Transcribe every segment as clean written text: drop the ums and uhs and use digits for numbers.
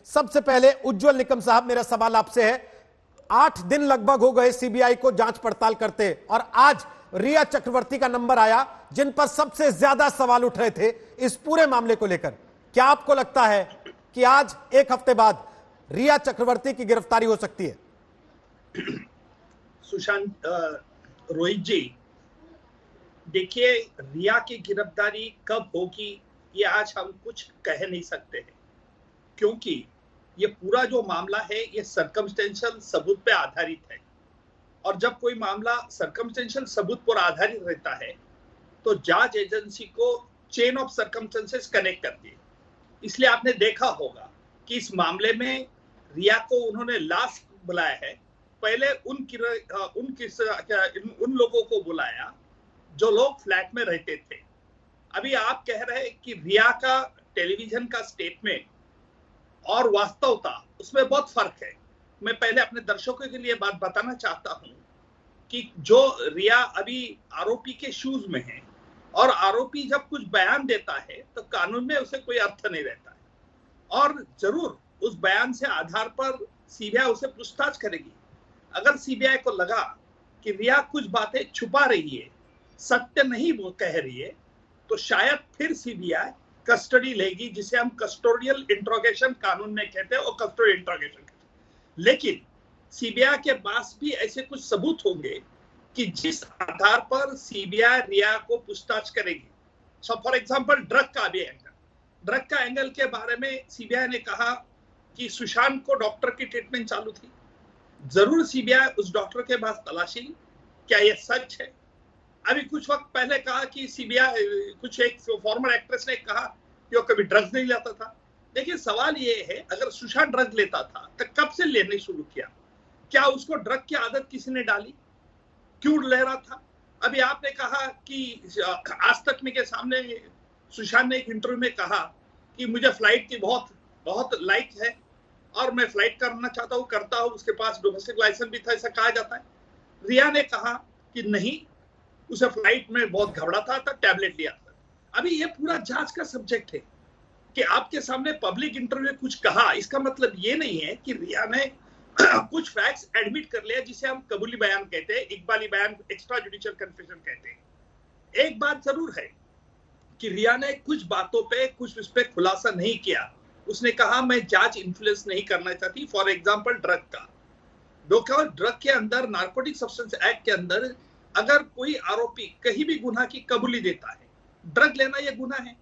सबसे पहले उज्जवल निकम साहब, मेरा सवाल आपसे है, 8 दिन लगभग हो गए सीबीआई को जांच पड़ताल करते और आज रिया चक्रवर्ती का नंबर आया जिन पर सबसे ज्यादा सवाल उठ रहे थे इस पूरे मामले को लेकर। क्या आपको लगता है कि आज 1 हफ्ते बाद रिया चक्रवर्ती की गिरफ्तारी हो सकती है? सुशांत, रोहित जी, देखिए, रिया की गिरफ्तारी कब होगी ये आज हम कुछ कह नहीं सकते हैं, क्योंकि ये पूरा जो मामला है ये सर्कमस्टेंशियल सबूत पे आधारित है। और जब कोई मामला सर्कमस्टेंशियल सबूत पर आधारित रहता है तो जांच एजेंसी को चेन ऑफ सर्कमस्टेंसेस कनेक्ट करती है। इसलिए आपने देखा होगा कि इस मामले में रिया को उन्होंने लास्ट बुलाया है, पहले उन लोगों को बुलाया जो लोग फ्लैट में रहते थे। अभी आप कह रहे हैं कि रिया का टेलीविजन का स्टेटमेंट और वास्तवता उसमें बहुत फर्क है। मैं पहले अपने दर्शकों के लिए बात बताना चाहता हूं कि जो रिया अभी आरोपी के शूज में है और आरोपी जब कुछ बयान देता है तो कानून में उसे कोई अर्थ नहीं रहता है और जरूर उस बयान से आधार पर सीबीआई उसे पूछताछ करेगी। अगर सीबीआई को लगा कि रिया कुछ बातें छुपा रही है, सत्य नहीं वो कह रही है, तो शायद फिर सीबीआई कस्टडी लेगी, जिसे हम कस्टोडियल इंट्रोगेशन कानून में कहते हैं, और कस्टोडियल इंट्रोगेशन कहते हैं। लेकिन सीबीआई के पास भी ऐसे कुछ सबूत होंगे कि जिस आधार पर सीबीआई रिया को पूछताछ करेगी। सो फॉर एग्जांपल ड्रग का भी एंगल, ड्रग का एंगल के बारे में सीबीआई ने कहा कि सुशांत को डॉक्टर की ट्रीटमेंट चालू थी। जरूर सीबीआई उस डॉक्टर के पास तलाशी, क्या यह सच है? अभी कुछ वक्त पहले कहा कि सीबीआई, कुछ एक फॉर्मर एक्ट्रेस ने कहा कि वो कभी ड्रग्स नहीं लेता था। देखिए, सवाल ये है, अगर सुशांत ड्रग लेता था तो कब से लेने शुरू किया? क्या उसको ड्रग की आदत किसी ने डाली? क्यों ले रहा था? अभी आपने कहा कि आज तक में के सामने सुशांत ने एक इंटरव्यू में कहा कि मुझे फ्लाइट की बहुत बहुत लाइक है और मैं फ्लाइट करना चाहता हूँ, करता हूँ, उसके पास डोमेस्टिक लाइसेंस भी था, ऐसा कहा जाता है। रिया ने कहा कि नहीं, उसे फ्लाइट में बहुत घबराता था, टैबलेट लिया था। अभी ये पूरा जांच का सब्जेक्ट है कि आपके सामने पब्लिक इंटरव्यू में कुछ कहा, इसका मतलब ये नहीं है कि रिया ने कुछ फैक्ट्स एडमिट कर लिया, जिसे हम कबूली बयान कहते हैं, इकबाली बयान, एक्स्ट्रा जुडिशियल कन्फेशन कहते हैं। एक बात जरूर है कि रिया ने कुछ बातों पे, कुछ उस पे खुलासा नहीं किया। उसने कहा मैं जांच इन्फ्लुएंस नहीं करना चाहती, फॉर एग्जांपल ड्रग का। ड्रग के अंदर, नार्कोटिक सब्सटेंस एक्ट के अंदर, अगर कोई आरोपी कहीं भी गुनाह की कबूली देता है, ड्रग लेना यह गुनाह है।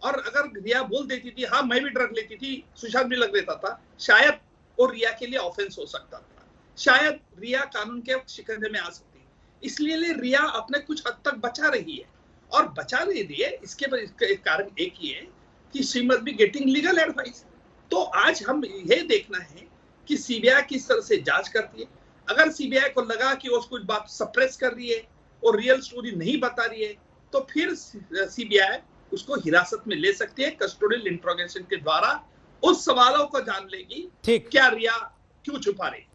और अगर रिया बोल देती थी हाँ मैं भी ड्रग लेती थी, सुशांत भी लग लेता था, शायद वो रिया के लिए ऑफेंस हो सकता था, शायद रिया कानून के शिकंजे में आ सकती। इसलिए रिया अपने कुछ हद तक बचा रही है, और बचा रही है इसके कारण एक ही है कि she must be getting legal advice. तो आज हम ये देखना है कि सीबीआई किस तरह से जांच करती है। अगर सीबीआई को लगा कि वो कुछ बात सप्रेस कर रही है और रियल स्टोरी नहीं बता रही है, तो फिर सीबीआई उसको हिरासत में ले सकती है, कस्टोडियल इंट्रोगेशन के द्वारा उस सवालों को जान लेगी, क्या रिया क्यों छुपा रही।